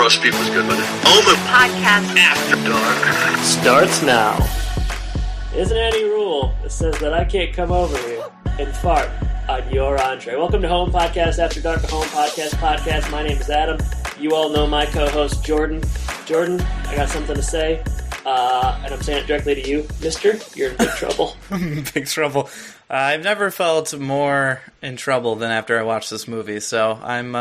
roast beef was good with it. Omen Podcast After Dark starts now. Isn't any rule that says that I can't come over here and fart on your entree. Welcome to Home Podcast After Dark, a Home Podcast. My name is Adam. You all know my co-host, Jordan. Jordan, I got something to say, and I'm saying it directly to you, mister. You're in big trouble. Big trouble. I've never felt more in trouble than after I watched this movie, so I'm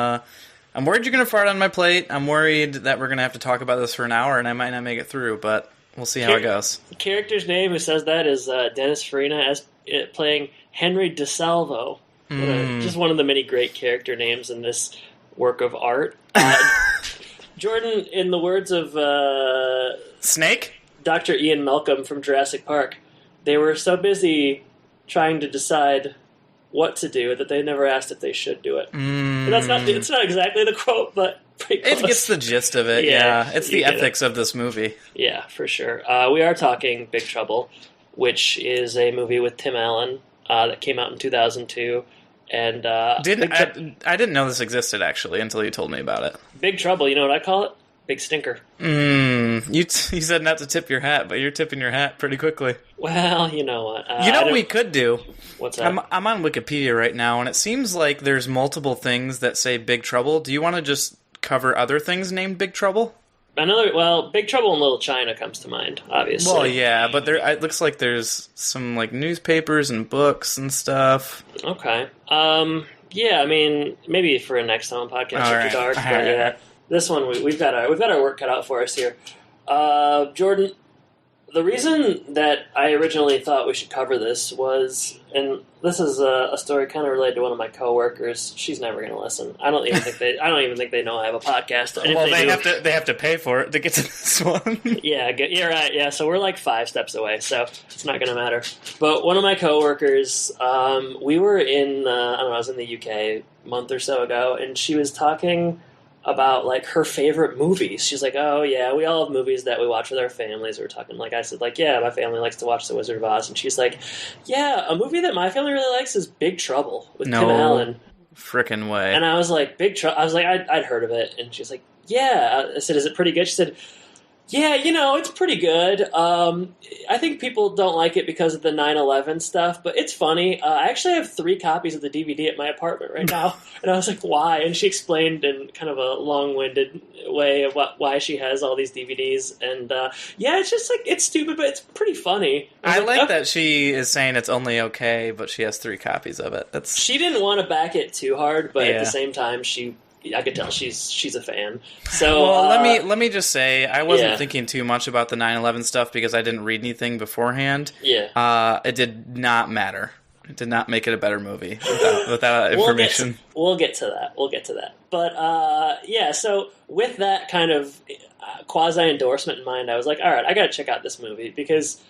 worried you're going to fart on my plate. I'm worried that we're going to have to talk about this for an hour, and I might not make it through, but we'll see how it goes. The character's name who says that is Dennis Farina, as playing Henry DeSalvo. Just one of the many great character names in this work of art. Jordan, in the words of Snake? Dr. Ian Malcolm from Jurassic Park, they were so busy trying to decide what to do that they never asked if they should do it. It's not exactly the quote, but pretty close. It gets the gist of it, yeah. It's the ethics of this movie. Yeah, for sure. We are talking Big Trouble, which is a movie with Tim Allen that came out in 2002. And I didn't know this existed, actually, until you told me about it. Big Trouble, you know what I call it? Big Stinker. You said not to tip your hat, but you're tipping your hat pretty quickly. Well, you know what? What we could do? What's that? I'm on Wikipedia right now, and it seems like there's multiple things that say Big Trouble. Do you want to just cover other things named Big Trouble? Big Trouble in Little China comes to mind, obviously. Well, yeah, but it looks like there's some like newspapers and books and stuff. Okay. Yeah, I mean, maybe for a next Home Podcast After Dark, but yeah. This one, we've got our work cut out for us here. Jordan, the reason that I originally thought we should cover this was, and this is a story kind of related to one of my coworkers. She's never going to listen. I don't even think they know I have a podcast. And well, they have to pay for it to get to this one. Yeah, you're right. Yeah, so we're like 5 steps away, so it's not going to matter. But one of my coworkers, we were I was in the UK a month or so ago, and she was talking about like her favorite movies. She's like, oh yeah, we all have movies that we watch with our families. We were talking, like I said, like, yeah, my family likes to watch The Wizard of Oz. And she's like, yeah, a movie that my family really likes is Big Trouble with Tim Allen. Frickin' way. And I was like, Big Trouble? I was like, I'd heard of it. And she's like, yeah. I said, is it pretty good? She said, yeah, it's pretty good. I think people don't like it because of the 9/11 stuff, but it's funny. I actually have 3 copies of the DVD at my apartment right now, and I was like, why? And she explained in kind of a long-winded way of why she has all these DVDs, and yeah, it's just like, it's stupid, but it's pretty funny. I like that she is saying it's only okay, but she has 3 copies of it. She didn't want to back it too hard, but at the same time, I could tell she's a fan. So let me just say, I wasn't thinking too much about the 9/11 stuff because I didn't read anything beforehand. Yeah. It did not matter. It did not make it a better movie without information. We'll get to that. But yeah, so with that kind of quasi endorsement in mind, I was like, all right, I got to check out this movie because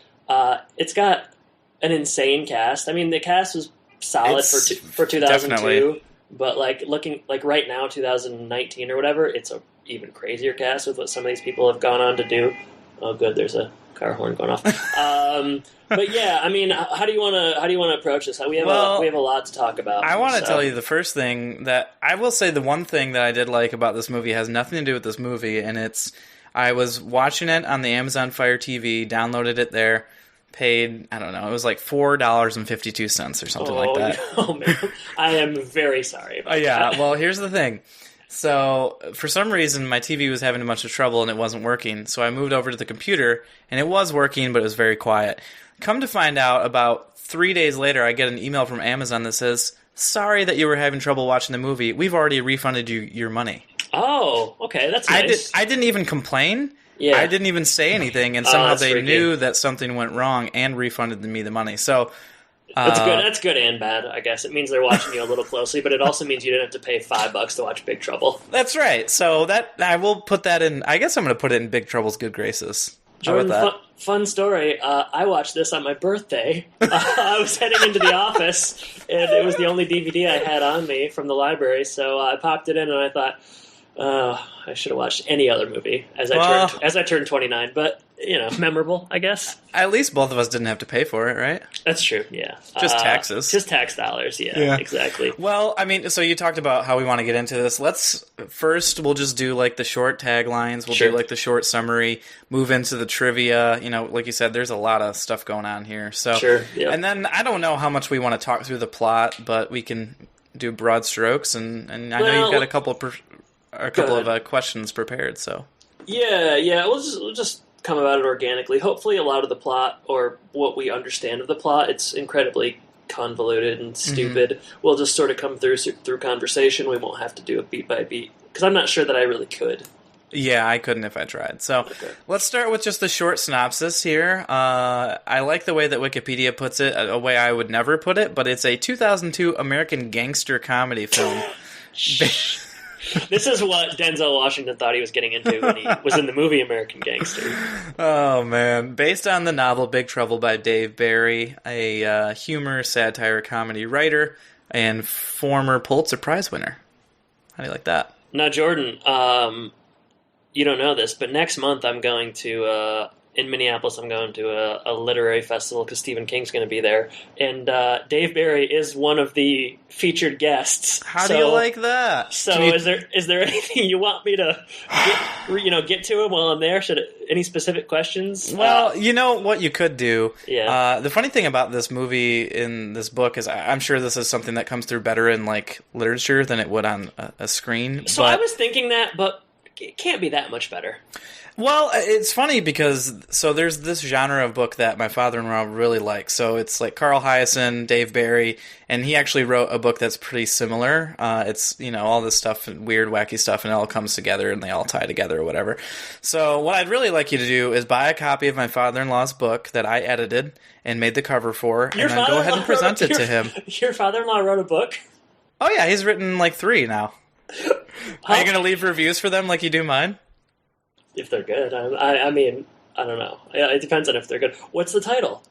it's got an insane cast. I mean, the cast was solid for 2002. Definitely. But looking right now, 2019 or whatever, it's a even crazier cast with what some of these people have gone on to do. Oh, good, there's a car horn going off. But yeah, I mean, how do you want to approach this? We have a lot to talk about. I want to tell you the first thing that I will say. The one thing that I did like about this movie has nothing to do with this movie, and I was watching it on the Amazon Fire TV, downloaded it there. Paid, I don't know, it was like $4.52 or something like that. Oh, man. I am very sorry about that. Well, here's the thing. So, for some reason, my TV was having a bunch of trouble and it wasn't working. So I moved over to the computer, and it was working, but it was very quiet. Come to find out, about 3 days later, I get an email from Amazon that says, sorry that you were having trouble watching the movie. We've already refunded you your money. Oh, okay, that's nice. I didn't even complain. Yeah. I didn't even say anything, and somehow they knew that something went wrong and refunded me the money. So that's good and bad, I guess. It means they're watching you a little closely, but it also means you didn't have to pay $5 to watch Big Trouble. That's right. So that I will put that in. I guess I'm going to put it in Big Trouble's good graces. Jordan, fun story. I watched this on my birthday. I was heading into the office, and it was the only DVD I had on me from the library, so I popped it in, and I thought, I should have watched any other movie as I turned 29. But memorable, I guess. At least both of us didn't have to pay for it, right? That's true, yeah. Just taxes. Just tax dollars, yeah, exactly. Well, I mean, so you talked about how we want to get into this. We'll just do like the short taglines. We'll Sure. do like the short summary, move into the trivia. Like you said, there's a lot of stuff going on here. So, Sure, yeah. And then I don't know how much we want to talk through the plot, but we can do broad strokes. And I know you've got a couple of questions prepared, so. Yeah, we'll just come about it organically. Hopefully a lot of the plot, or what we understand of the plot, it's incredibly convoluted and stupid. We'll just sort of come through conversation. We won't have to do it beat by beat, because I'm not sure that I really could. Yeah, I couldn't if I tried. So Let's start with just the short synopsis here. I like the way that Wikipedia puts it, a way I would never put it, but it's a 2002 American gangster comedy film. This is what Denzel Washington thought he was getting into when he was in the movie American Gangster. Oh, man. Based on the novel Big Trouble by Dave Barry, a humor, satire, comedy writer, and former Pulitzer Prize winner. How do you like that? Now, Jordan, you don't know this, but next month I'm going to, in Minneapolis, I'm going to a literary festival because Stephen King's going to be there. And Dave Barry is one of the featured guests. How do you like that? So is there anything you want me to get to him while I'm there? Any specific questions? Well, you know what you could do? Yeah. The funny thing about this movie in this book is I'm sure this is something that comes through better in like literature than it would on a screen. So I was thinking that, but it can't be that much better. Well, it's funny because there's this genre of book that my father-in-law really likes. So it's like Carl Hiaasen, Dave Barry, and he actually wrote a book that's pretty similar. It's all this stuff, weird, wacky stuff, and it all comes together and they all tie together or whatever. So what I'd really like you to do is buy a copy of my father-in-law's book that I edited and made the cover for, and then go ahead and present it to him. Your father-in-law wrote a book? Oh yeah, he's written like 3 now. Are you going to leave reviews for them like you do mine? If they're good. I mean, I don't know. It depends on if they're good. What's the title?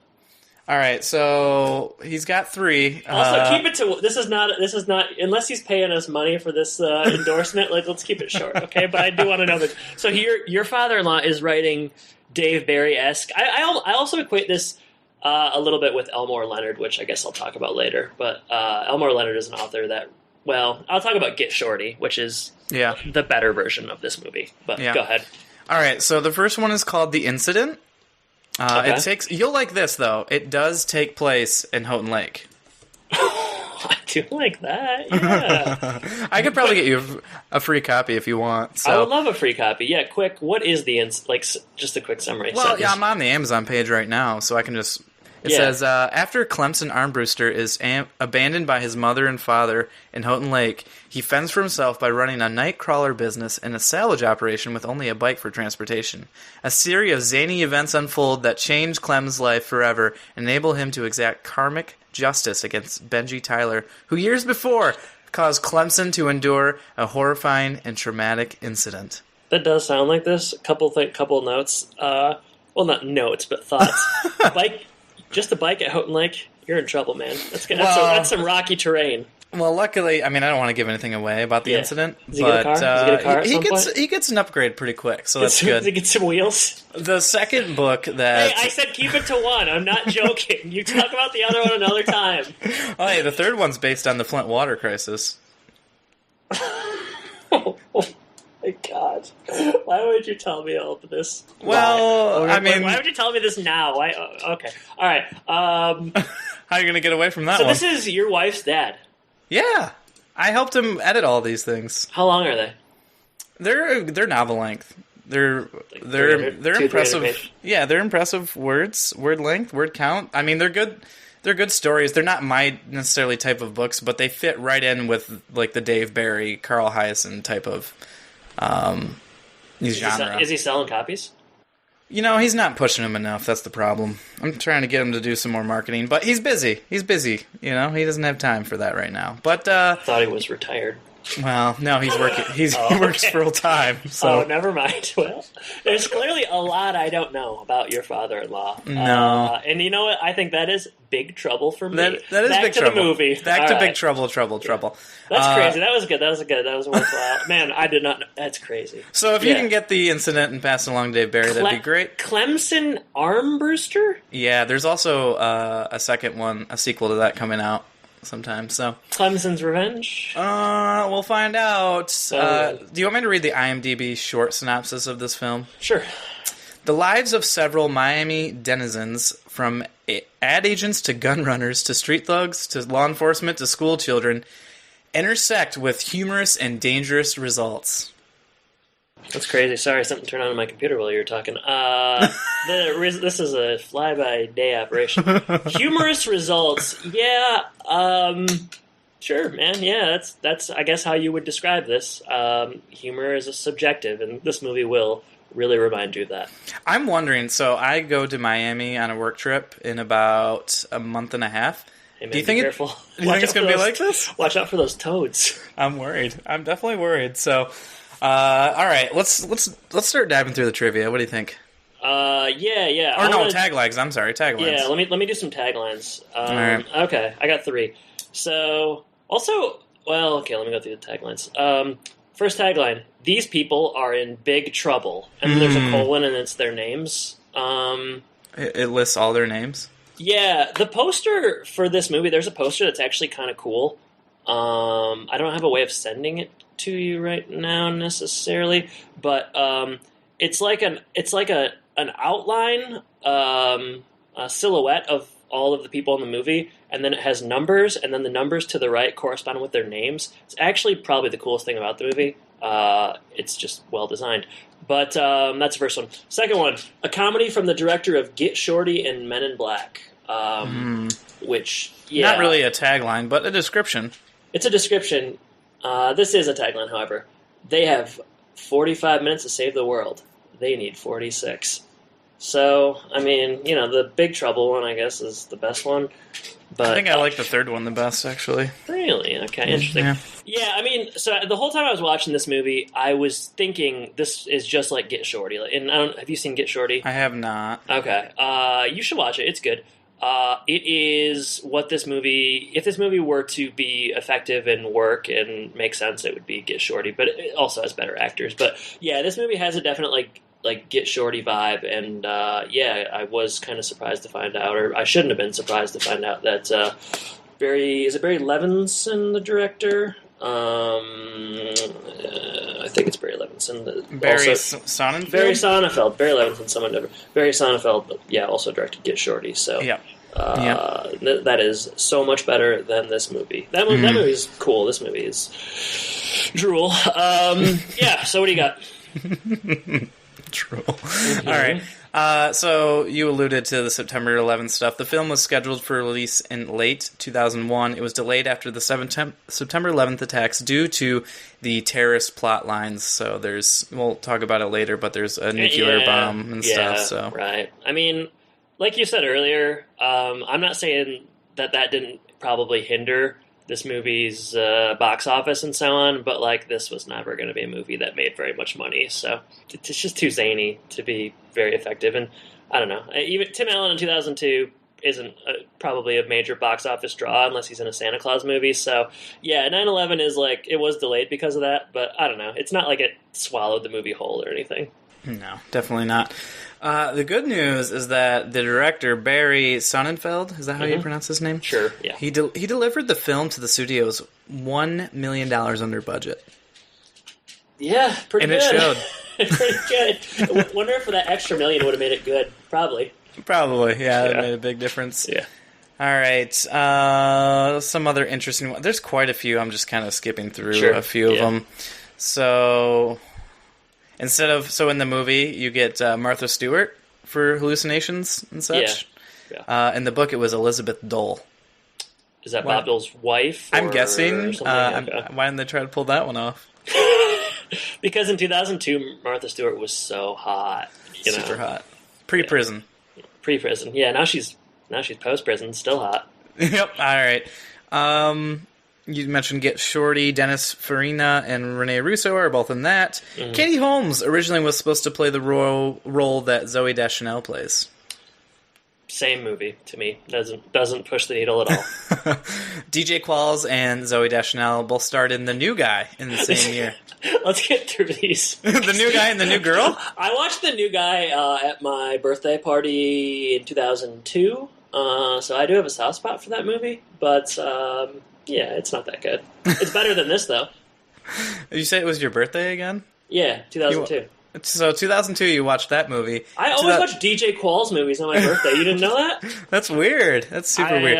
All right, so he's got 3. Also, keep it to this is not unless he's paying us money for this endorsement. Like, let's keep it short, okay? But I do want to know that. So your father-in-law is writing Dave Barry-esque. I also equate this a little bit with Elmore Leonard, which I guess I'll talk about later. But Elmore Leonard is an author that. Well, I'll talk about Get Shorty, which is the better version of this movie. But go ahead. All right, so the first one is called The Incident. Okay. You'll like this, though. It does take place in Houghton Lake. I do like that, yeah. I could probably get you a free copy if you want. So. I would love a free copy. Yeah, quick, what is just a quick summary. Well, yeah, I'm on the Amazon page right now, so I can just... It says, after Clemson Armbruster is abandoned by his mother and father in Houghton Lake, he fends for himself by running a night crawler business and a salvage operation with only a bike for transportation. A series of zany events unfold that change Clem's life forever and enable him to exact karmic justice against Benji Tyler, who years before caused Clemson to endure a horrifying and traumatic incident. That does sound like this. Couple notes. Well, not notes, but thoughts. Just a bike at Houghton Lake, you're in trouble, man. That's some rocky terrain. Well, luckily, I mean, I don't want to give anything away about the incident. Does he get a car? He gets an upgrade pretty quick, so that's good. Does he get some wheels? The second book that... Hey, I said keep it to one. I'm not joking. You talk about the other one another time. Oh, hey, the third one's based on the Flint water crisis. Oh my God. Why would you tell me all of this? Well, I mean... Why would you tell me this now? Okay. All right. How are you going to get away from that one? So this is your wife's dad? Yeah. I helped him edit all these things. How long are they? They're novel length. They're impressive. Yeah, they're impressive word length, word count. I mean, they're good. They're good stories. They're not my necessarily type of books, but they fit right in with like the Dave Barry, Carl Hiaasen type of genre. Is he selling copies? You know, he's not pushing them enough. That's the problem. I'm trying to get him to do some more marketing, but he's busy. You know, he doesn't have time for that right now. But I thought he was retired. Well, no, he's working. He works okay. full time. So Oh, never mind. Well, there's clearly a lot I don't know about your father-in-law. No. And you know what? I think that is big trouble for me. that is Back Big to Trouble. the movie. Back All to right. Big Trouble. Trouble. That's crazy. That was good. That was worthwhile. Man, I did not know. That's crazy. So if you Yeah. can get the incident and pass it along to Dave Barry, that'd be great. Clemson Armbruster? Yeah, there's also a second one, a sequel to that coming out sometime. So Clemson's Revenge? we'll find out. Oh. Do you want me to read the IMDb short synopsis of this film? Sure. The lives of several Miami denizens, from ad agents to gun runners to street thugs to law enforcement to school children, intersect with humorous and dangerous results. That's crazy. Sorry, something turned on in my computer while you were talking. This is a fly-by-day operation. Humorous results. Yeah. Sure, man. Yeah, that's I guess how you would describe this. Humor is a subjective, and this movie will really remind you of that. I'm wondering, so I go to Miami on a work trip in about a month and a half. Hey, man, Do you be think careful. Do you think it's going to be like this? Watch out for those toads. I'm worried. I'm definitely worried. So, all right, let's start diving through the trivia. What do you think? Yeah. Or no, taglines. I'm sorry, taglines. Yeah, let me do some taglines. right. Okay, I got 3. So also, well, okay, let me go through the taglines. First tagline: These people are in big trouble, and then there's a colon, and it's their names. It lists all their names. Yeah, the poster for this movie. There's a poster that's actually kind of cool. I don't have a way of sending it to you right now necessarily, but it's like an outline, a silhouette of all of the people in the movie, and then it has numbers, and then the numbers to the right correspond with their names. It's actually probably the coolest thing about the movie. It's just well designed. But that's the first one. Second one, a comedy from the director of Get Shorty and Men in Black, which, yeah. Not really a tagline, but a description. It's a description. This is a tagline, however. They have 45 minutes to save the world. They need 46. So, I mean, the Big Trouble one, I guess, is the best one. But I think I like the third one the best, actually. Really? Okay, interesting. Yeah, I mean, so the whole time I was watching this movie, I was thinking this is just like Get Shorty. And have you seen Get Shorty? I have not. Okay. You should watch it. It's good. It is what this movie, if this movie were to be effective and work and make sense, it would be Get Shorty, but it also has better actors. But yeah, this movie has a definite like Get Shorty vibe, and I was kind of surprised to find out, or I shouldn't have been surprised to find out that Barry Levinson, the director? I think it's Barry Levinson. Barry Sonnenfeld? Barry Sonnenfeld. Barry Levinson, someone different. Barry Sonnenfeld, also directed Get Shorty. So that is so much better than this movie. That movie is cool. This movie is drool. So what do you got? Drool. All right. So you alluded to the September 11th stuff. The film was scheduled for release in late 2001. It was delayed after the September 11th attacks due to the terrorist plot lines. So we'll talk about it later, but there's a nuclear bomb and stuff. So right. I mean, like you said earlier, I'm not saying that didn't probably hinder this movie's box office and so on, but this was never going to be a movie that made very much money. So it's just too zany to be very effective. And I don't know, even Tim Allen in 2002 isn't probably a major box office draw unless he's in a Santa Claus movie. So yeah, 9/11 is it was delayed because of that, but I don't know. It's not like it swallowed the movie whole or anything. No, definitely not. The good news is that the director, Barry Sonnenfeld, is that how you pronounce his name? Sure, yeah. He delivered the film to the studios $1 million under budget. Yeah, pretty good. And it showed. Pretty good. I wonder if that extra million would have made it good. Probably. Yeah, it made a big difference. Yeah. All right, some other interesting ones. There's quite a few. I'm just kind of skipping through a few of them. So... in the movie, you get Martha Stewart for hallucinations and such. Yeah. In the book, it was Elizabeth Dole. Is that Bob Dole's wife? I'm guessing. Why didn't they try to pull that one off? Because in 2002, Martha Stewart was so hot. Super hot. Pre-prison. Yeah. Pre-prison. Yeah, now she's post-prison, still hot. Yep. All right. You mentioned Get Shorty, Dennis Farina, and Rene Russo are both in that. Katie Holmes originally was supposed to play the role that Zoe Deschanel plays. Same movie to me. Doesn't push the needle at all. DJ Qualls and Zoe Deschanel both starred in The New Guy in the same year. Let's get through these. The New Guy and The New Girl? I watched The New Guy at my birthday party in 2002, so I do have a soft spot for that movie, but yeah, it's not that good. It's better than this, though. Did you say it was your birthday again? Yeah, 2002. So 2002, you watched that movie. I always watch DJ Qualls movies on my birthday. You didn't know that? That's weird. That's super weird.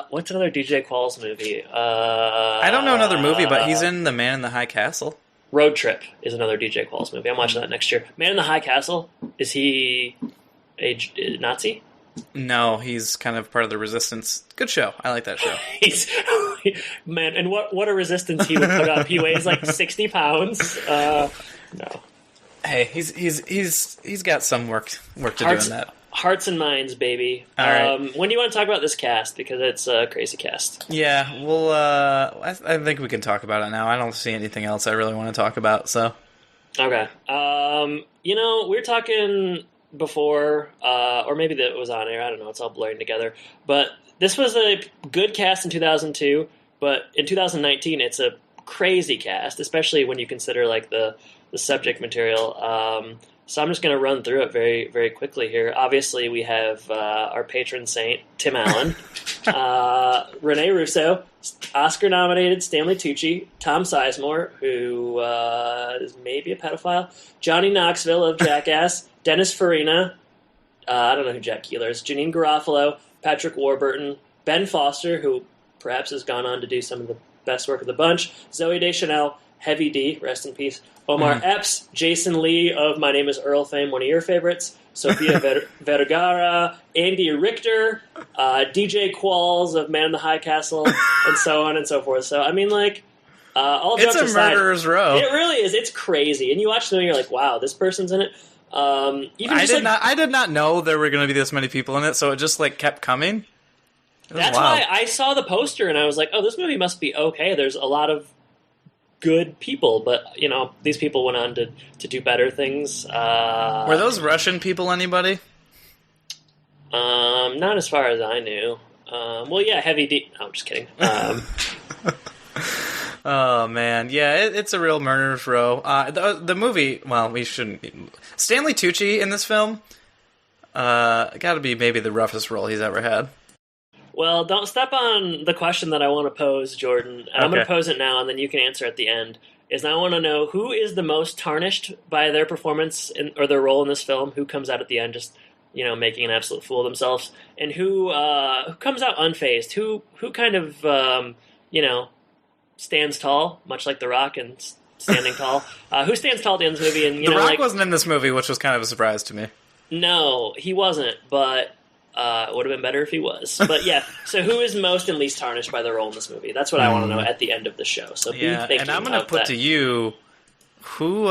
What's another DJ Qualls movie? I don't know another movie, but he's in The Man in the High Castle. Road Trip is another DJ Qualls movie. I'm watching that next year. Man in the High Castle, is he a Nazi? No, he's kind of part of the resistance. Good show. I like that show. Man, and what a resistance he would put up. He weighs like 60 pounds. No. Hey, he's got some work to do in that. Hearts and minds, baby. All right. When do you want to talk about this cast? Because it's a crazy cast. Yeah, well, I think we can talk about it now. I don't see anything else I really want to talk about, so. Okay. We were talking before, or maybe that was on air. I don't know. It's all blurring together. But this was a good cast in 2002, but in 2019, it's a crazy cast, especially when you consider like the subject material. So I'm just going to run through it very, very quickly here. Obviously, we have our patron saint, Tim Allen, Rene Russo, Oscar-nominated Stanley Tucci, Tom Sizemore, who is maybe a pedophile, Johnny Knoxville of Jackass, Dennis Farina, I don't know who Jack Keeler is, Janine Garofalo, Patrick Warburton, Ben Foster, who perhaps has gone on to do some of the best work of the bunch, Zoe Deschanel, Heavy D, rest in peace, Omar Epps, Jason Lee of My Name is Earl fame, one of your favorites, Sofia Vergara, Andy Richter, DJ Qualls of Man in the High Castle, and so on and so forth. So, I mean, like, all jokes aside, it's a murderer's row. It really is. It's crazy. And you watch the movie, you're like, wow, this person's in it. I did not know there were going to be this many people in it, so it just, like, kept coming. That's why I saw the poster and I was like, oh, this movie must be okay. There's a lot of good people, but these people went on to do better things. Were those Russian people anybody? Not as far as I knew. Well, yeah, Heavy D. No, I'm just kidding. Oh man, yeah, it's a real murderer's row. The movie. Well, we shouldn't. Stanley Tucci in this film. Got to be maybe the roughest role he's ever had. Well, don't step on the question that I want to pose, Jordan. And I'm going to pose it now, and then you can answer at the end. I want to know who is the most tarnished by their performance or their role in this film, who comes out at the end just, making an absolute fool of themselves, and who comes out unfazed, who kind of, stands tall, much like The Rock and standing tall. Who stands tall at the end of this movie? And The Rock wasn't in this movie, which was kind of a surprise to me. No, he wasn't, but... it would have been better if he was. But yeah, so who is most and least tarnished by their role in this movie? That's what I want to know at the end of the show. So be thinking and I'm going to put that. to you, who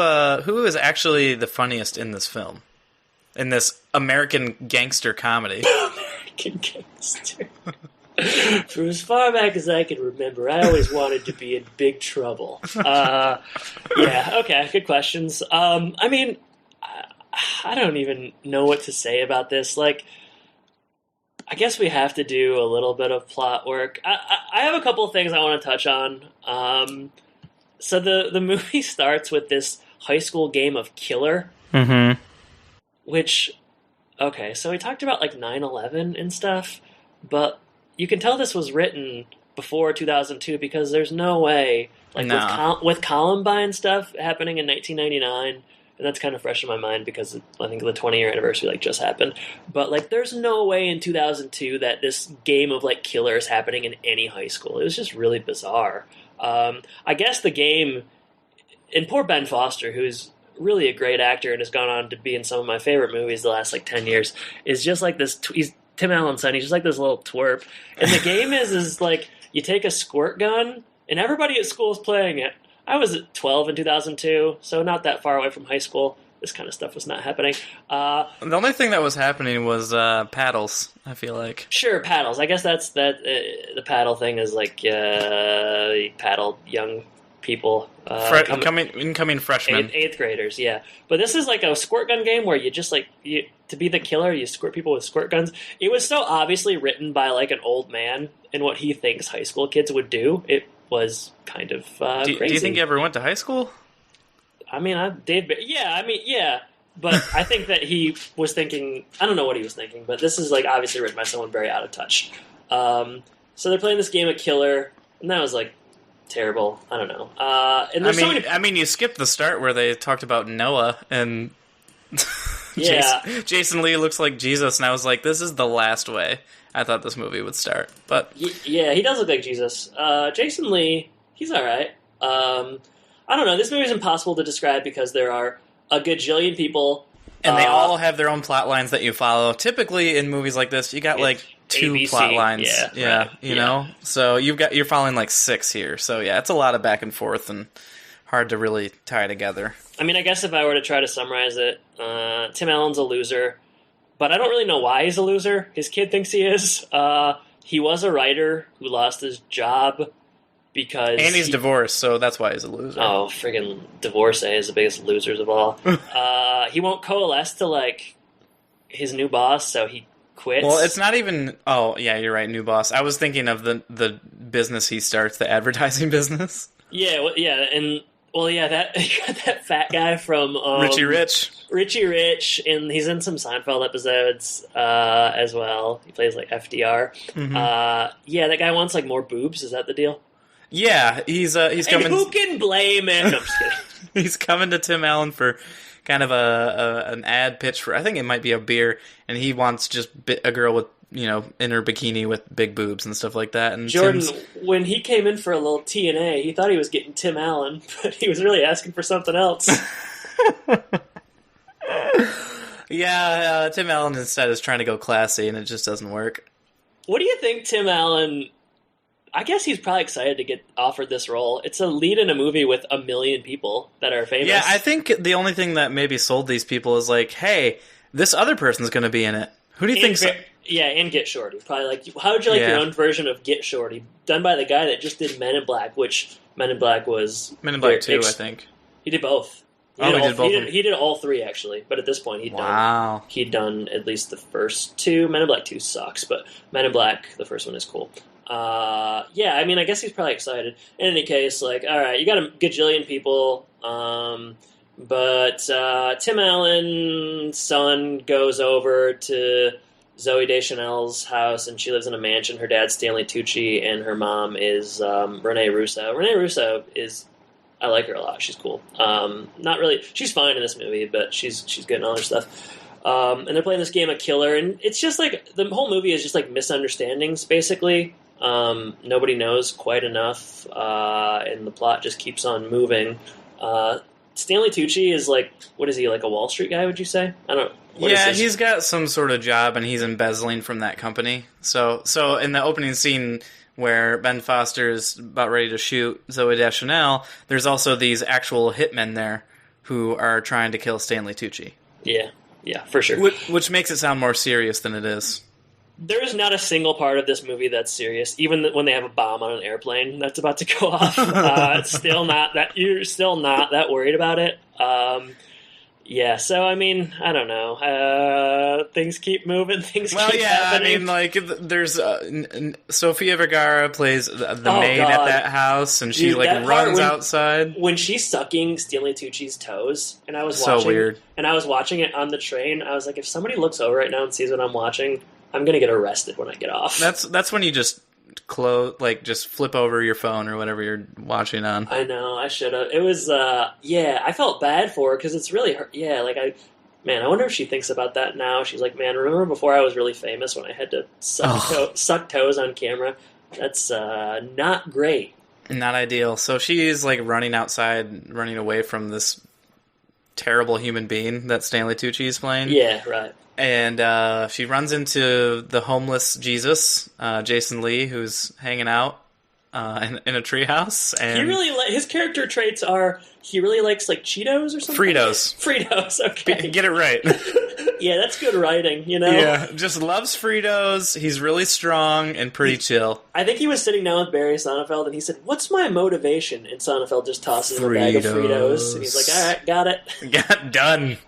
is actually the funniest in this film? In this American gangster comedy. American gangster. For as far back as I can remember, I always wanted to be in big trouble. Yeah, okay, good questions. I mean, I don't even know what to say about this. Like, I guess we have to do a little bit of plot work. I have a couple of things I want to touch on. So the movie starts with this high school game of Killer, which, okay, so we talked about like 9/11 and stuff, but you can tell this was written before 2002 because there's no way, like with Columbine stuff happening in 1999. And that's kind of fresh in my mind because I think the 20-year anniversary just happened. But there's no way in 2002 that this game of Killer is happening in any high school. It was just really bizarre. I guess the game, and poor Ben Foster, who's really a great actor and has gone on to be in some of my favorite movies the last 10 years, is just this. He's Tim Allen's son. He's just this little twerp. And the game is you take a squirt gun, and everybody at school is playing it. I was 12 in 2002, so not that far away from high school. this kind of stuff was not happening. The only thing that was happening was paddles, I feel like. Sure, paddles. I guess that's the paddle thing is like you paddle young people. Incoming freshmen. Eighth graders, yeah. But this is like a squirt gun game where you just to be the killer, you squirt people with squirt guns. It was so obviously written by like an old man and what he thinks high school kids would do. It was kind of crazy. Do you think you ever went to high school? I mean, yeah. But I think that he was thinking, I don't know what he was thinking, but this is like obviously written by someone very out of touch. So they're playing this game of Killer, and that was like terrible. I don't know. And you skipped the start where they talked about Noah and yeah. Jason Lee looks like Jesus, and I was like, this is the last way I thought this movie would start. But yeah, he does look like Jesus. Jason Lee, he's all right. I don't know. This movie is impossible to describe because there are a gajillion people. And they all have their own plot lines that you follow. Typically, in movies like this, you got like two ABC, plot lines. yeah, right, you know? So you're following like 6 here. So yeah, it's a lot of back and forth and hard to really tie together. I mean, I guess if I were to try to summarize it, Tim Allen's a loser, but I don't really know why he's a loser. His kid thinks he is. He was a writer who lost his job because... And he's divorced, so that's why he's a loser. Oh, friggin' divorcee is the biggest losers of all. He won't coalesce to, like, his new boss, so he quits. Well, it's not even... Oh, yeah, you're right, new boss. I was thinking of the business he starts, the advertising business. Yeah, that fat guy from... Richie Rich. Richie Rich, and he's in some Seinfeld episodes as well. He plays, like, FDR. Mm-hmm. That guy wants, like, more boobs. Is that the deal? Yeah, he's coming... And who can blame him? No, I'm just kidding. He's coming to Tim Allen for kind of an ad pitch for, I think it might be a beer, and he wants just a girl with, in her bikini with big boobs and stuff like that. And Jordan, when he came in for a little T&A, he thought he was getting Tim Allen, but he was really asking for something else. Yeah, Tim Allen instead is trying to go classy, and it just doesn't work. What do you think Tim Allen... I guess he's probably excited to get offered this role. It's a lead in a movie with 1 million people that are famous. Yeah, I think the only thing that maybe sold these people is like, hey, this other person's going to be in it. Who do you think? Yeah, and Get Shorty. Probably like, how would you like your own version of Get Shorty, done by the guy that just did Men in Black, which Men in Black was Men in Black 2, I think. He did both. He did all 3 actually, but at this point he'd done at least the first 2. Men in Black 2 sucks, but Men in Black, the first one is cool. I mean, I guess he's probably excited. In any case, like, all right, you got a gajillion people, but Tim Allen's son goes over to Zooey Deschanel's house, and she lives in a mansion. Her dad's Stanley Tucci, and her mom is Renee Russo. Renee Russo I like her a lot. She's cool. Not really. She's fine in this movie, but she's good in all her stuff. And they're playing this game of Killer, and it's just like the whole movie is just like misunderstandings, basically. Nobody knows quite enough, and the plot just keeps on moving. Stanley Tucci is like, what is he, like a Wall Street guy, would you say? I don't know. He's got some sort of job, and he's embezzling from that company. So in the opening scene where Ben Foster is about ready to shoot Zooey Deschanel, there's also these actual hitmen there who are trying to kill Stanley Tucci. Yeah, for sure. Which makes it sound more serious than it is. There is not a single part of this movie that's serious, even when they have a bomb on an airplane that's about to go off. It's still not that you're still not that worried about it. So I mean, I don't know. Things keep moving. Things keep happening. I mean, like there's Sofia Vergara plays the maid at that house, and she runs outside when she's sucking Stanley Tucci's toes. And I was so weird. And I was watching it on the train. I was like, if somebody looks over right now and sees what I'm watching, I'm gonna get arrested when I get off. That's when you just just flip over your phone or whatever you're watching on. I know, I should have. It was, I felt bad for her because it's really her. Yeah, I wonder if she thinks about that now. She's like, man, remember before I was really famous when I had to suck toes on camera? That's not great. Not ideal. So she's running outside, running away from this terrible human being that Stanley Tucci is playing. Yeah, right. And she runs into the homeless Jesus, Jason Lee, who's hanging out. in a treehouse. And He really his character traits are he really likes like Cheetos or something. Fritos. Okay, get it right. Yeah, that's good writing. You know. Yeah, just loves Fritos. He's really strong and pretty chill. I think he was sitting down with Barry Sonnenfeld, and he said, "What's my motivation?" And Sonnenfeld just tosses him a bag of Fritos, and he's like, "All right, got it, Done."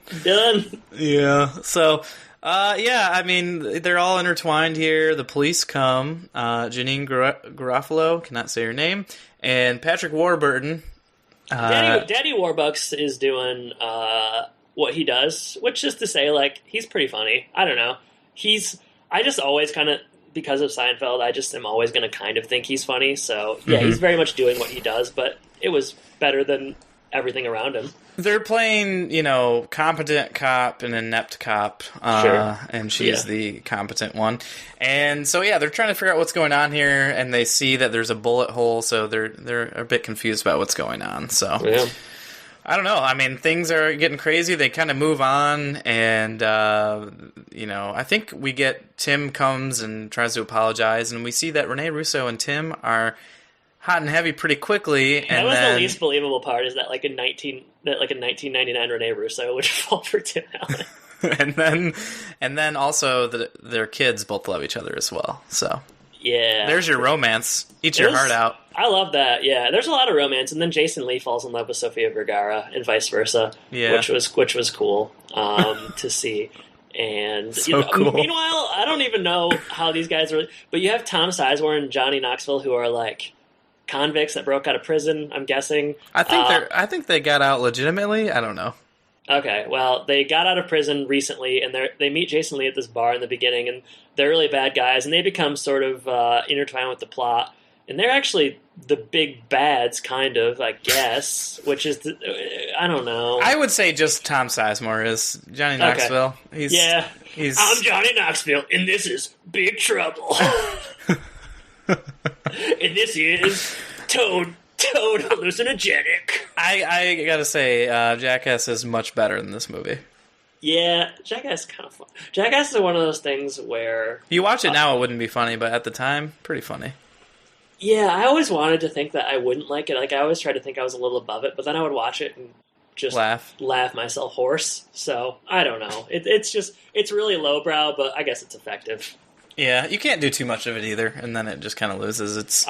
Yeah. So. Yeah, I mean, they're all intertwined here. The police come. Janine Garofalo, cannot say her name, and Patrick Warburton. Daddy Warbucks is doing what he does, which is to say, like, he's pretty funny. I don't know. I just always kind of, because of Seinfeld, I just am always going to kind of think he's funny. So, yeah, he's very much doing what he does, but it was better than everything around him. They're playing, competent cop and inept cop, Sure. And she's the competent one. And so, yeah, they're trying to figure out what's going on here, and they see that there's a bullet hole, so they're a bit confused about what's going on. So, Yeah. I don't know. I mean, things are getting crazy. They kind of move on, and, I think we get Tim comes and tries to apologize, and we see that Rene Russo and Tim are hot and heavy pretty quickly. That And was then, the least believable part, is that like a 1999 Rene Russo would fall for Tim Allen. and then also their kids both love each other as well. So Yeah. there's your romance. Eat your heart out. I love that. Yeah, there's a lot of romance, and then Jason Lee falls in love with Sofia Vergara, and vice versa. Yeah. which was cool to see. And So cool. Meanwhile, I don't even know how these guys are. But you have Tom Sizemore and Johnny Knoxville, who are like convicts that broke out of prison. I'm guessing. I think they got out legitimately. I don't know. Okay, well, they got out of prison recently, and they meet Jason Lee at this bar in the beginning, and they're really bad guys, and they become sort of intertwined with the plot. And they're actually the big bads, kind of, I guess, which is, I don't know. I would say just Tom Sizemore is Johnny Knoxville. Okay. I'm Johnny Knoxville, and this is Big Trouble. And this is Toad hallucinogenic. I gotta say, Jackass is much better than this movie. Yeah, Jackass is kind of fun. Jackass is one of those things where... If you watch it now, it wouldn't be funny, but at the time, pretty funny. Yeah, I always wanted to think that I wouldn't like it. Like, I always tried to think I was a little above it, but then I would watch it and just laugh myself hoarse. So, I don't know. It's really lowbrow, but I guess it's effective. Yeah, you can't do too much of it either, and then it just kind of loses its...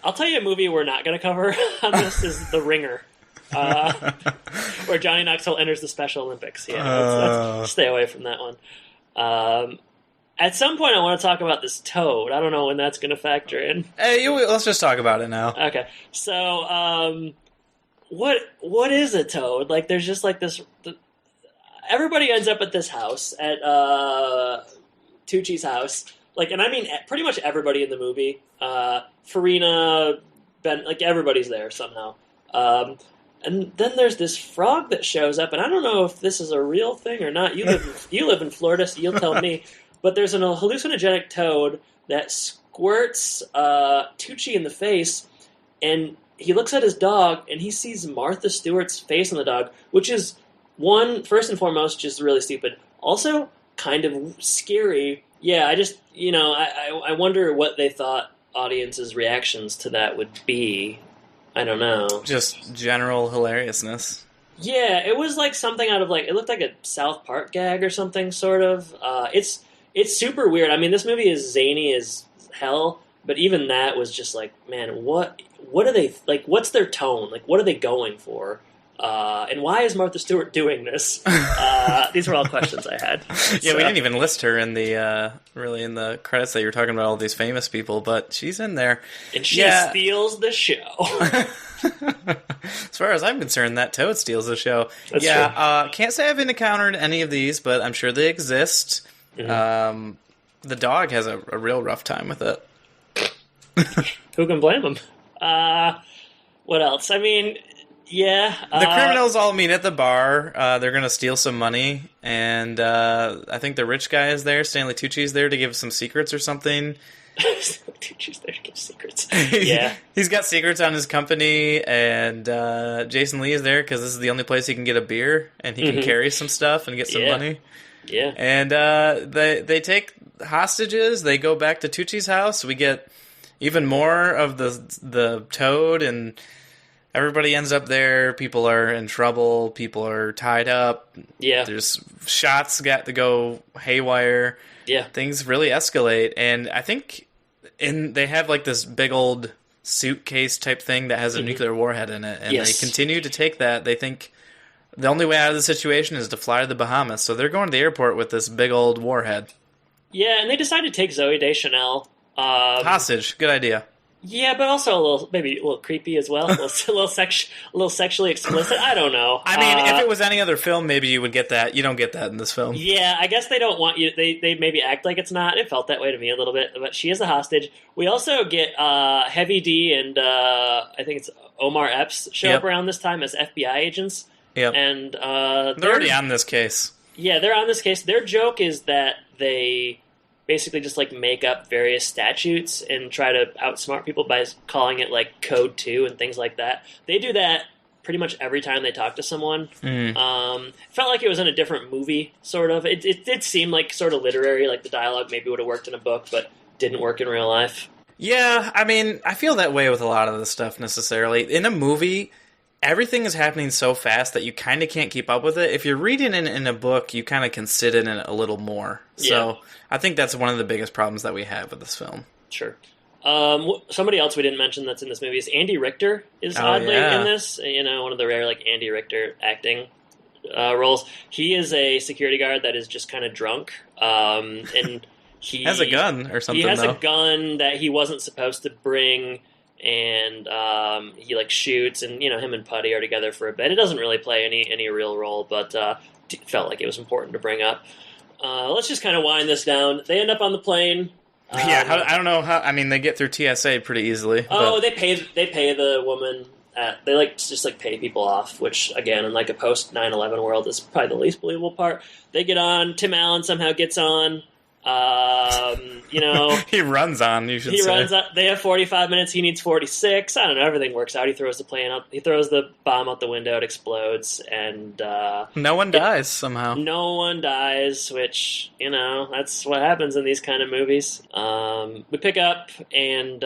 I'll tell you a movie we're not going to cover on this is The Ringer, where Johnny Knoxville enters the Special Olympics. Yeah, let's stay away from that one. At some point, I want to talk about this toad. I don't know when that's going to factor in. Hey, let's just talk about it now. Okay, so what is a toad? Like, there's just like this. Everybody ends up at this house at Tucci's house. Like, and I mean, pretty much everybody in the movie. Farina, Ben, like everybody's there somehow. And then there's this frog that shows up, and I don't know if this is a real thing or not. You live in Florida, so you'll tell me. But there's a hallucinogenic toad that squirts Tucci in the face, and he looks at his dog, and he sees Martha Stewart's face on the dog, which is, first and foremost, just really stupid. Also, kind of scary. Yeah, I just, I wonder what they thought audiences' reactions to that would be. I don't know. Just general hilariousness. Yeah, it was like something out of it looked like a South Park gag or something, sort of. It's super weird. I mean, this movie is zany as hell, but even that was just like, man, what are they, like, what's their tone? Like, what are they going for? And why is Martha Stewart doing this? These were all questions I had. Yeah, we didn't even list her in the credits that you were talking about, all these famous people, but she's in there. And she steals the show. As far as I'm concerned, that toad steals the show. That's true. Can't say I've encountered any of these, but I'm sure they exist. Mm-hmm. The dog has a real rough time with it. Who can blame him? What else? I mean... Yeah. The criminals all meet at the bar. They're going to steal some money. And I think the rich guy is there. Stanley Tucci's there to give some secrets or something. Tucci's there to give secrets. Yeah. He's got secrets on his company. And Jason Lee is there because this is the only place he can get a beer. And he can carry some stuff and get some money. Yeah. And they take hostages. They go back to Tucci's house. We get even more of the Toad, and everybody ends up there. People are in trouble. People are tied up. Yeah. There's shots got to go haywire. Yeah. Things really escalate, and I think they have like this big old suitcase type thing that has a nuclear warhead in it, and Yes. they continue to take that. They think the only way out of the situation is to fly to the Bahamas, so they're going to the airport with this big old warhead. Yeah, and they decide to take Zoe Deschanel. Hostage, good idea. Yeah, but also maybe a little creepy as well. a little sexually explicit. I don't know. I mean, if it was any other film, maybe you would get that. You don't get that in this film. Yeah, I guess they don't want you. They maybe act like it's not. It felt that way to me a little bit. But she is a hostage. We also get Heavy D and I think it's Omar Epps show up around this time as FBI agents. Yep. And they're already on this case. Yeah, they're on this case. Their joke is that they basically just like make up various statutes and try to outsmart people by calling it like Code 2 and things like that. They do that pretty much every time they talk to someone. Felt like it was in a different movie, sort of. It did seem like sort of literary, like the dialogue maybe would have worked in a book, but didn't work in real life. Yeah, I mean, I feel that way with a lot of this stuff necessarily. In a movie, everything is happening so fast that you kind of can't keep up with it. If you're reading it in a book, you kind of can sit in it a little more. So I think that's one of the biggest problems that we have with this film. Sure. Somebody else we didn't mention that's in this movie is Andy Richter is oddly in this. You know, one of the rare like Andy Richter acting roles. He is a security guard that is just kind of drunk, and he has a gun or something. He has though. a gun that he wasn't supposed to bring, and he like shoots, and you know him and Putty are together for a bit. It doesn't really play any real role, but felt like it was important to bring up. Let's just kind of wind this down. They end up on the plane. I don't know how. I mean, they get through TSA pretty easily. Oh, they pay the woman. They just pay people off, which again, in like a post 9/11 world, is probably the least believable part. They get on. Tim Allen somehow gets on. You know, he runs on. You should say. He runs on. They have 45 minutes. He needs 46. I don't know. Everything works out. He throws the plane out. He throws the bomb out the window. It explodes, and no one dies somehow. No one dies, which you know that's what happens in these kind of movies. We pick up, and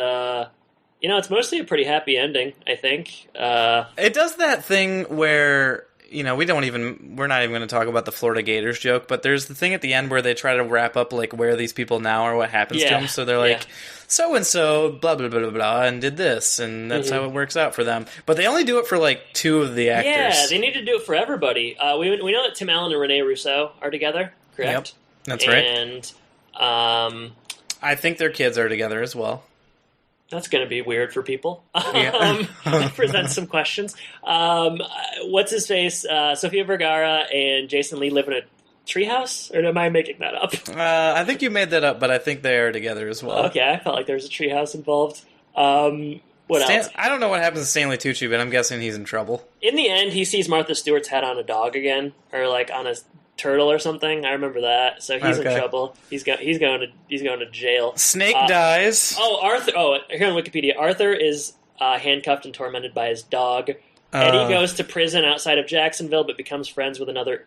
you know, it's mostly a pretty happy ending. I think it does that thing where. You know, we're not even going to talk about the Florida Gators joke, but there's the thing at the end where they try to wrap up, like, where are these people now or what happens to them. So they're like, so-and-so, blah, blah, blah, blah, blah, and did this, and that's how it works out for them. But they only do it for, like, 2 of the actors. Yeah, they need to do it for everybody. We know that Tim Allen and Rene Russo are together, correct? Yep, that's right. And I think their kids are together as well. That's going to be weird for people. Yeah. Presents some questions. What's his face? Sofia Vergara and Jason Lee live in a treehouse? Or am I making that up? I think you made that up, but I think they are together as well. Okay, I felt like there was a treehouse involved. What else? I don't know what happens to Stanley Tucci, but I'm guessing he's in trouble. In the end, he sees Martha Stewart's head on a dog again, or like on a turtle or something. I remember that. So he's in trouble. He's going to jail. Snake dies. Oh, Arthur. Oh, here on Wikipedia, Arthur is handcuffed and tormented by his dog. Eddie goes to prison outside of Jacksonville, but becomes friends with another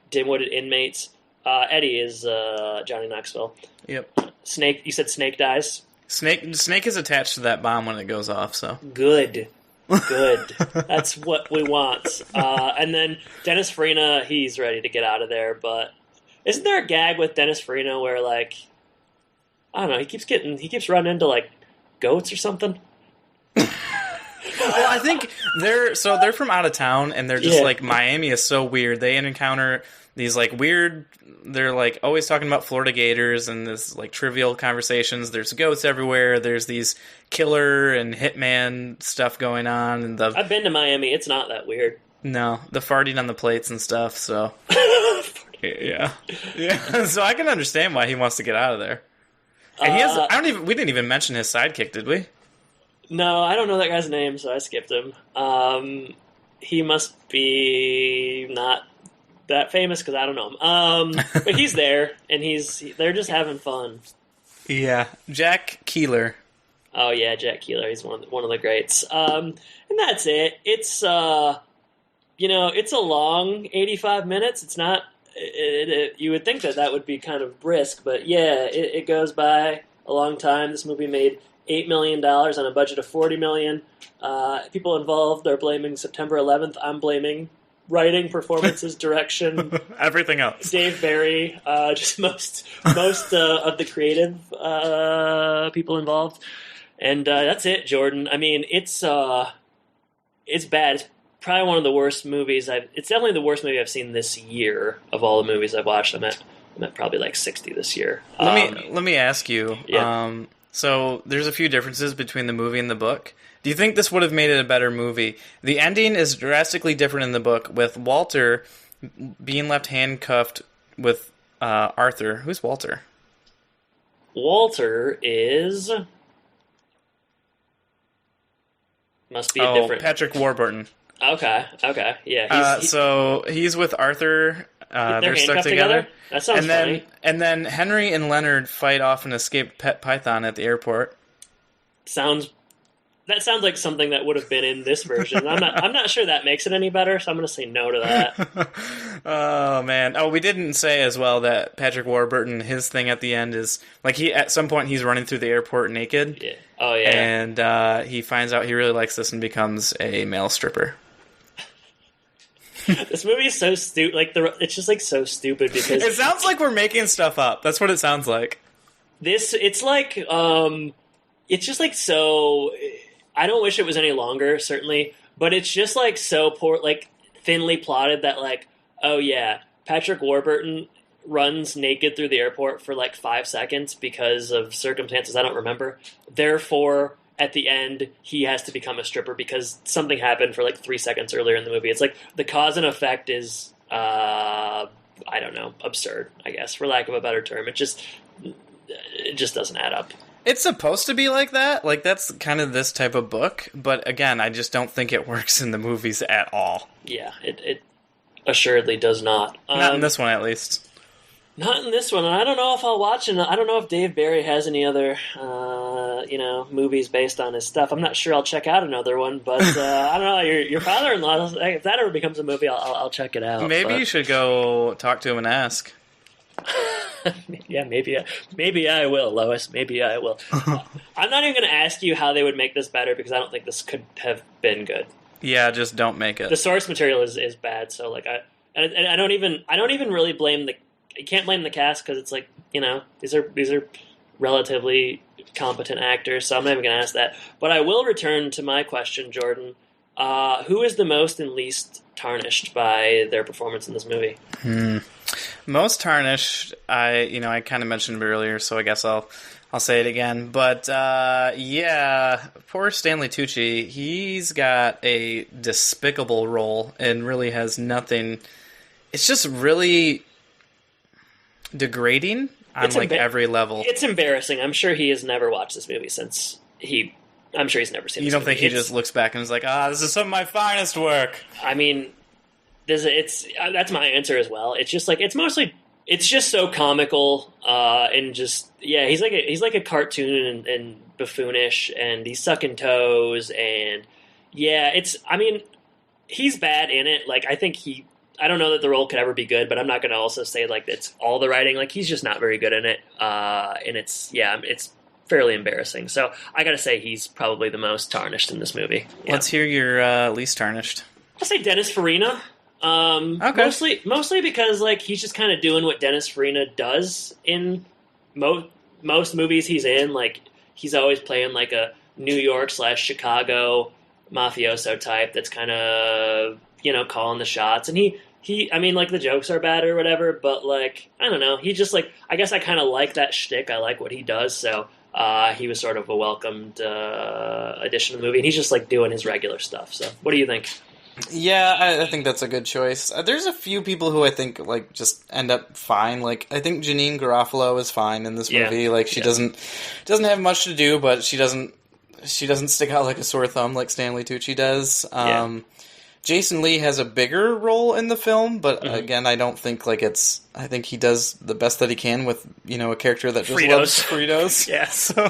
dim-witted inmates. Eddie is Johnny Knoxville. Yep. Snake. You said Snake dies. Snake is attached to that bomb when it goes off. So good. That's what we want. And then Dennis Farina, he's ready to get out of there. But isn't there a gag with Dennis Farina where, like, I don't know, he keeps running into like goats or something? Well, I think they're from out of town, and they're just like, Miami is so weird. They encounter these like weird. They're like always talking about Florida Gators and this like trivial conversations. There's goats everywhere. There's these killer and hitman stuff going on. And I've been to Miami. It's not that weird. No, the farting on the plates and stuff. So yeah. So I can understand why he wants to get out of there. And he has. We didn't even mention his sidekick, did we? No, I don't know that guy's name, so I skipped him. He must be not that famous because I don't know him. But he's there, and they're just having fun. Yeah, Jack Keeler. Oh yeah, Jack Keeler. He's one of the greats. And that's it. It's it's a long 85 minutes. It's not. You would think that would be kind of brisk, but yeah, it goes by a long time. This movie made $8 million on a budget of $40 million. People involved are blaming September 11th. I'm blaming writing, performances, direction, everything else. Dave Barry, just most of the creative people involved. And that's it, Jordan. I mean, it's bad. It's probably one of the worst movies it's definitely the worst movie I've seen this year of all the movies I've watched. I'm at probably like 60 this year. Let me ask you. Yeah. So there's a few differences between the movie and the book. Do you think this would have made it a better movie? The ending is drastically different in the book, with Walter being left handcuffed with Arthur. Who's Walter? Walter is... Must be a different... Patrick Warburton. Okay, yeah. So he's with Arthur. They're stuck together. That sounds funny. And then Henry and Leonard fight off an escaped pet python at the airport. That sounds like something that would have been in this version. I'm not sure that makes it any better, so I'm going to say no to that. Oh man! Oh, we didn't say as well that Patrick Warburton, his thing at the end is like at some point he's running through the airport naked. Yeah. Oh yeah. And he finds out he really likes this and becomes a male stripper. This movie is so stupid. Like it's just like so stupid because it sounds like we're making stuff up. That's what it sounds like. It's like it's just like so. I don't wish it was any longer, certainly, but it's just like so poor, like thinly plotted that like, oh yeah, Patrick Warburton runs naked through the airport for like 5 seconds because of circumstances I don't remember. Therefore, at the end, he has to become a stripper because something happened for like 3 seconds earlier in the movie. It's like the cause and effect is, I don't know, absurd, I guess, for lack of a better term. It just doesn't add up. It's supposed to be like that. Like, that's kind of this type of book. But again, I just don't think it works in the movies at all. Yeah, it assuredly does not. Not in this one, at least. Not in this one. And I don't know if I'll watch it. I don't know if Dave Barry has any other, movies based on his stuff. I'm not sure I'll check out another one. But, I don't know. Your father-in-law, if that ever becomes a movie, I'll check it out. Maybe you should go talk to him and ask. Yeah, maybe I will, Lois. Maybe I will. I'm not even going to ask you how they would make this better because I don't think this could have been good. Yeah, just don't make it. The source material is bad, so like I don't even really blame you can't blame the cast because it's like these are relatively competent actors, so I'm not even going to ask that. But I will return to my question, Jordan. Who is the most and least tarnished by their performance in this movie? Most tarnished, I kind of mentioned it earlier, so I guess I'll say it again. But poor Stanley Tucci. He's got a despicable role and really has nothing. It's just really degrading on every level. It's embarrassing. I'm sure he has never watched this movie since I'm sure he's never seen. You don't think he just looks back and is like, this is some of my finest work? I mean, that's my answer as well. It's just like it's just so comical and just he's like a cartoon and buffoonish and he's sucking toes and he's bad in it. Like I don't know that the role could ever be good, but I'm not going to also say like it's all the writing. Like he's just not very good in it, and it's fairly embarrassing. So I got to say he's probably the most tarnished in this movie. Yeah. Let's hear your least tarnished. I'll say Dennis Farina. Okay. Mostly because like he's just kind of doing what Dennis Farina does in most movies he's in. Like he's always playing like a New York / Chicago mafioso type that's kind of calling the shots. And he I mean like the jokes are bad or whatever, but like I don't know. He just like I guess I kind of like that shtick. I like what he does. So he was sort of a welcomed addition to the movie, and he's just like doing his regular stuff. So what do you think? Yeah, I think that's a good choice. There's a few people who I think like just end up fine. Like I think Janine Garofalo is fine in this movie. Like she doesn't have much to do, but she doesn't stick out like a sore thumb like Stanley Tucci does. Jason Lee has a bigger role in the film, but again, I don't think like I think he does the best that he can with a character that just loves Fritos. Yeah. So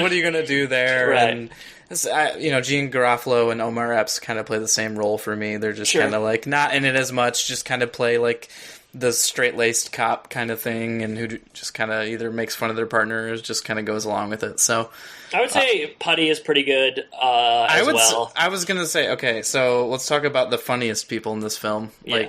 what are you gonna do there? Right. And Jean Garofalo and Omar Epps kind of play the same role for me. They're just kind of like not in it as much, just kind of play like the straight-laced cop kind of thing, and who just kind of either makes fun of their partner or just kind of goes along with it. So I would say Putty is pretty good as well. I was gonna say, okay, so let's talk about the funniest people in this film. Yeah.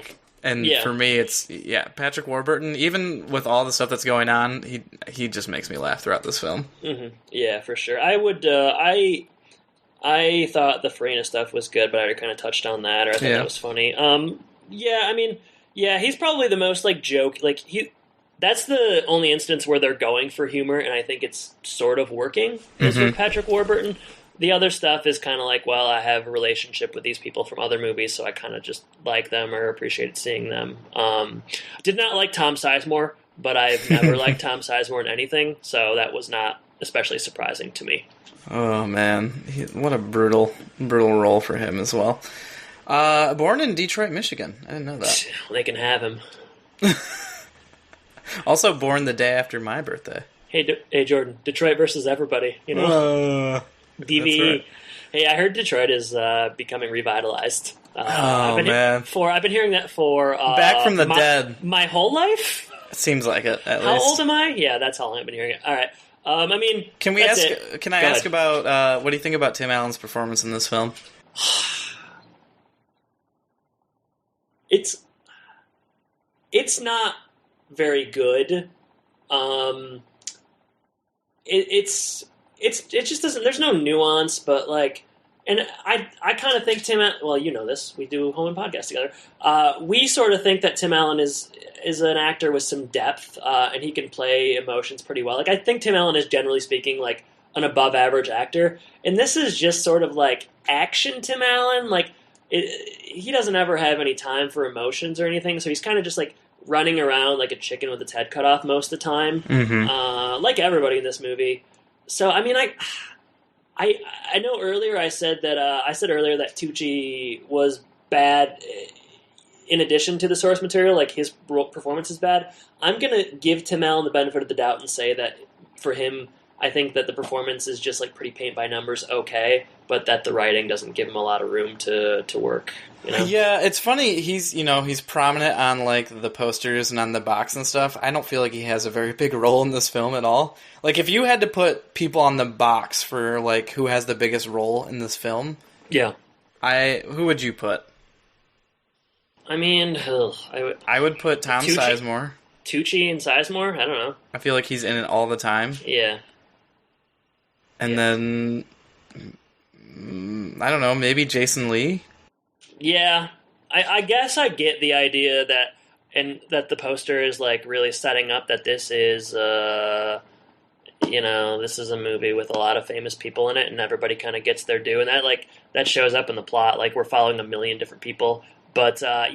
For me, it's Patrick Warburton. Even with all the stuff that's going on, he just makes me laugh throughout this film. Mm-hmm. Yeah, for sure. I would. I thought the Farina stuff was good, but I already kind of touched on that, or I thought that was funny. He's probably the most joke. That's the only instance where they're going for humor, and I think it's sort of working. Is with Patrick Warburton. The other stuff is kind of I have a relationship with these people from other movies, so I kind of just like them or appreciated seeing them. Did not like Tom Sizemore, but I've never liked Tom Sizemore in anything, so that was not especially surprising to me. Oh, man. What a brutal role for him as well. Born in Detroit, Michigan. I didn't know that. They can have him. Also born the day after my birthday. Hey, Jordan. Detroit versus everybody. DVE. Right. Hey, I heard Detroit is becoming revitalized. I've been hearing that for back from the dead. My whole life. It seems like it. How old am I? Yeah, that's how long I've been hearing it. All right. Can we ask? Can I ask about what do you think about Tim Allen's performance in this film? It's not very good. It just doesn't. There's no nuance, but and I kind of think well, you know this. We do home and podcast together. We sort of think that Tim Allen is an actor with some depth, and he can play emotions pretty well. I think Tim Allen is, generally speaking, an above average actor, and this is just sort of action Tim Allen. He doesn't ever have any time for emotions or anything, so he's kind of just running around like a chicken with its head cut off most of the time, like everybody in this movie. So I know earlier I said that Tucci was bad. In addition to the source material, his performance is bad. I'm gonna give Tim Allen the benefit of the doubt and say that for him, I think that the performance is just pretty paint by numbers, okay, but that the writing doesn't give him a lot of room to work. Yeah, it's funny. He's prominent on the posters and on the box and stuff. I don't feel like he has a very big role in this film at all. If you had to put people on the box for who has the biggest role in this film, who would you put? I would put Tom Sizemore. Tucci and Sizemore? I don't know. I feel like he's in it all the time. Yeah. And then, I don't know, maybe Jason Lee? Yeah. I guess I get the idea that the poster is really setting up that this is this is a movie with a lot of famous people in it and everybody kind of gets their due, and that shows up in the plot. We're following a million different people. But, I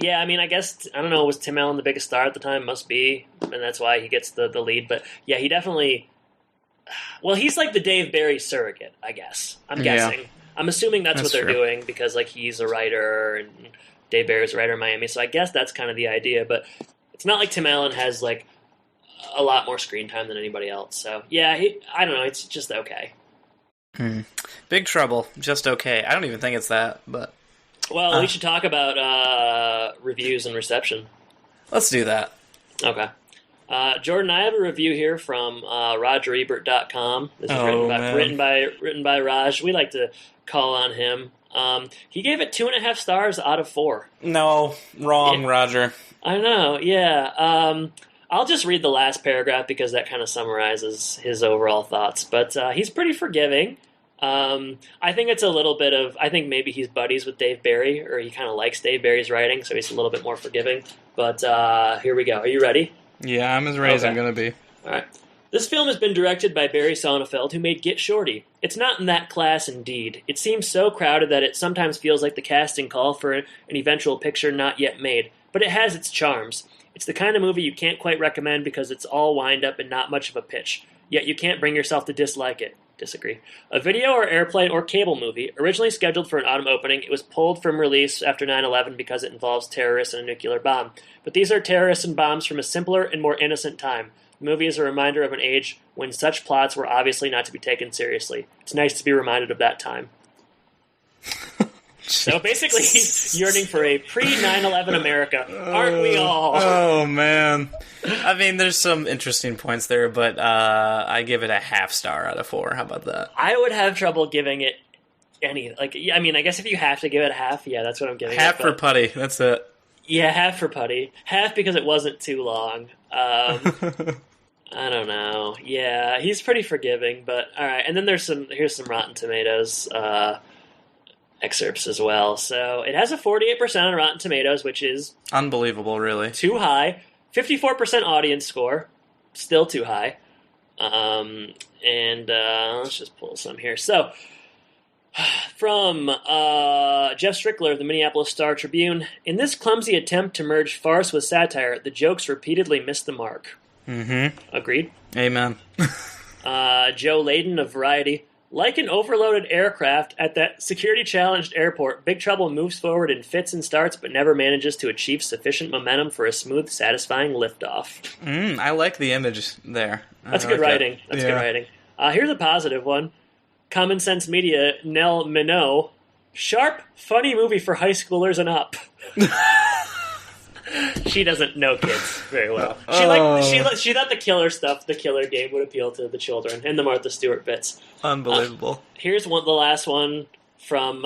guess, I don't know, was Tim Allen the biggest star at the time? Must be, and that's why he gets the lead. But, yeah, he definitely... Well, he's the Dave Barry surrogate, I guess. I'm guessing. I'm assuming that's what they're doing, because, he's a writer, and Dave Barry's a writer in Miami, so I guess that's kind of the idea. But it's not like Tim Allen has, a lot more screen time than anybody else. So, yeah, I don't know, it's just okay. Big Trouble, just okay. I don't even think it's that, but... Well, we should talk about reviews and reception. Let's do that. Okay. Jordan, I have a review here from RogerEbert.com. This is written by Raj. We like to call on him. He gave it 2.5 stars out of 4. No, wrong, yeah. Roger. I know, yeah. I'll just read the last paragraph because that kind of summarizes his overall thoughts. But he's pretty forgiving. I think it's a little bit of... I think maybe he's buddies with Dave Barry, or he kind of likes Dave Barry's writing, so he's a little bit more forgiving. But here we go. Are you ready? Yeah, I'm as ready as I'm going to be. All right. This film has been directed by Barry Sonnenfeld, who made Get Shorty. It's not in that class, indeed. It seems so crowded that it sometimes feels like the casting call for an eventual picture not yet made. But it has its charms. It's the kind of movie you can't quite recommend because it's all wind-up and not much of a pitch. Yet you can't bring yourself to dislike it. Disagree. A video or airplane or cable movie, originally scheduled for an autumn opening, it was pulled from release after 9/11 because it involves terrorists and a nuclear bomb. But these are terrorists and bombs from a simpler and more innocent time. The movie is a reminder of an age when such plots were obviously not to be taken seriously. It's nice to be reminded of that time. So basically, he's yearning for a pre-9/11 America. Aren't we all? Oh, man. I mean, there's some interesting points there, but I give it a half star out of 4. How about that? I would have trouble giving it any. Like, I mean, I guess if you have to give it a half, yeah, that's what I'm giving Half it. for Putty. That's it. Yeah, half for Putty. Half because it wasn't too long. I don't know. Yeah, he's pretty forgiving, but all right. And then here's some Rotten Tomatoes excerpts as well. So it has a 48% on Rotten Tomatoes, which is Unbelievable, really. too high. 54% audience score, still too high. And let's just pull some here. So from Jeff Strickler of the Minneapolis Star-Tribune, in this clumsy attempt to merge farce with satire, the jokes repeatedly miss the mark. Mm-hmm. Agreed. Amen. Joe Layden of Variety. Like an overloaded aircraft at that security-challenged airport, Big Trouble moves forward in fits and starts but never manages to achieve sufficient momentum for a smooth, satisfying liftoff. I like the image there. That's good writing. That's good writing. Here's a positive one. Common Sense Media, Nell Minot. Sharp, funny movie for high schoolers and up. She doesn't know kids very well. She thought the killer game would appeal to the children and the Martha Stewart bits. Unbelievable. Here's the last one from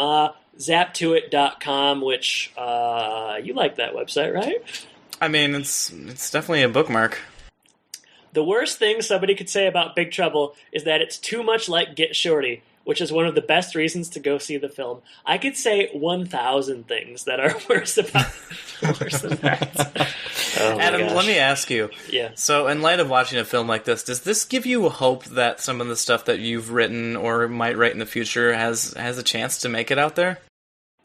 zaptoit.com, which you like that website, right? I mean, it's definitely a bookmark. The worst thing somebody could say about Big Trouble is that it's too much like Get Shorty, which is one of the best reasons to go see the film. I could say 1,000 things that are worse than that. Oh Adam, let me ask you. Yeah. So, in light of watching a film like this, does this give you hope that some of the stuff that you've written or might write in the future has a chance to make it out there?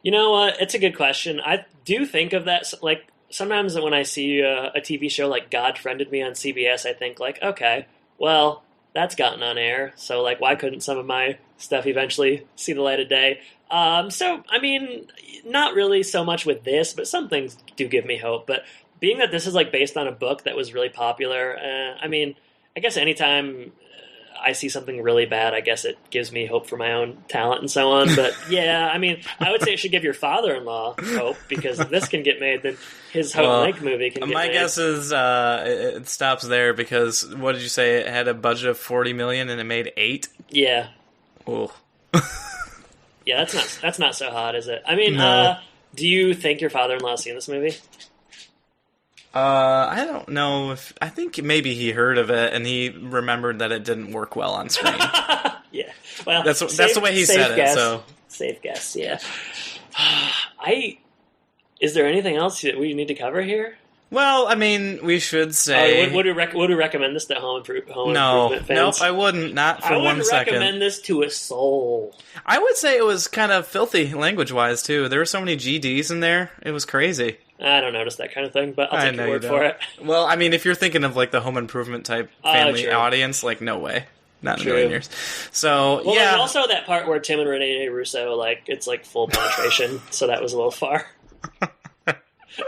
You know what? It's a good question. I do think of that. Like, sometimes when I see a TV show like God Friended Me on CBS, I think, like, okay, well, that's gotten on air, so, like, why couldn't some of my stuff eventually see the light of day? So, I mean, not really so much with this, but some things do give me hope. But being that this is, like, based on a book that was really popular, I mean, I guess anytime I see something really bad, I guess it gives me hope for my own talent and so on. But, yeah, I mean, I would say it should give your father-in-law hope, because if this can get made, then his Houghton Lake movie can get made. My guess is it stops there, because, what did you say, it had a budget of $40 million and it made 8? Yeah. Ooh. Yeah, that's not so hot, is it? I mean, No. Do you think your father-in-law's seen this movie? I don't know if... I think maybe he heard of it and he remembered that it didn't work well on screen. Yeah. Well, That's the way he said guess. it, so... Safe guess, yeah. Is there anything else that we need to cover here? Well, I mean, we should say... Would we recommend this to home improvement fans? Nope, I wouldn't. Not for 1 second. I wouldn't recommend this to a soul. I would say it was kind of filthy language-wise, too. There were so many GDs in there. It was crazy. I don't notice that kind of thing, but I'll take your word for it. Well, I mean, if you're thinking of, like, the home improvement type family audience, like, no way. Not in a million years. So, well, yeah. there's also that part where Tim and Rene Russo, like, it's, like, full penetration, so that was a little far.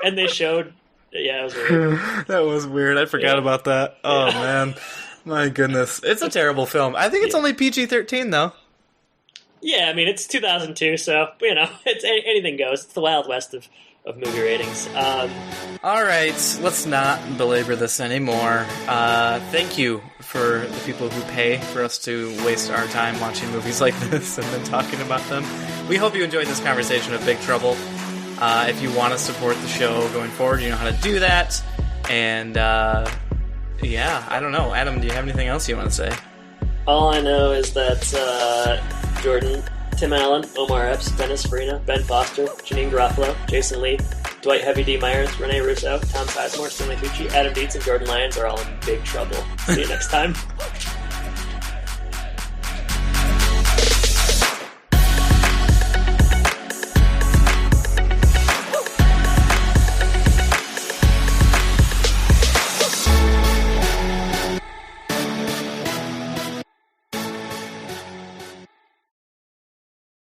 And they showed... Yeah, it was weird. That was weird. I forgot about that. Oh, man. My goodness. It's a terrible film. I think it's only PG-13, though. Yeah, I mean, it's 2002, so, you know, it's anything goes. It's the Wild West of movie ratings. All right, let's not belabor this anymore. Thank you for the people who pay for us to waste our time watching movies like this and then talking about them. We hope you enjoyed this conversation of Big Trouble. If you want to support the show going forward, you know how to do that. And, yeah, I don't know. Adam, do you have anything else you want to say? All I know is that Jordan, Tim Allen, Omar Epps, Dennis Farina, Ben Foster, Janine Garofalo, Jason Lee, Dwight Heavy D. Myers, Rene Russo, Tom Sizemore, Stanley Tucci, Adam Dietz, and Jordan Lyons are all in big trouble. See you next time.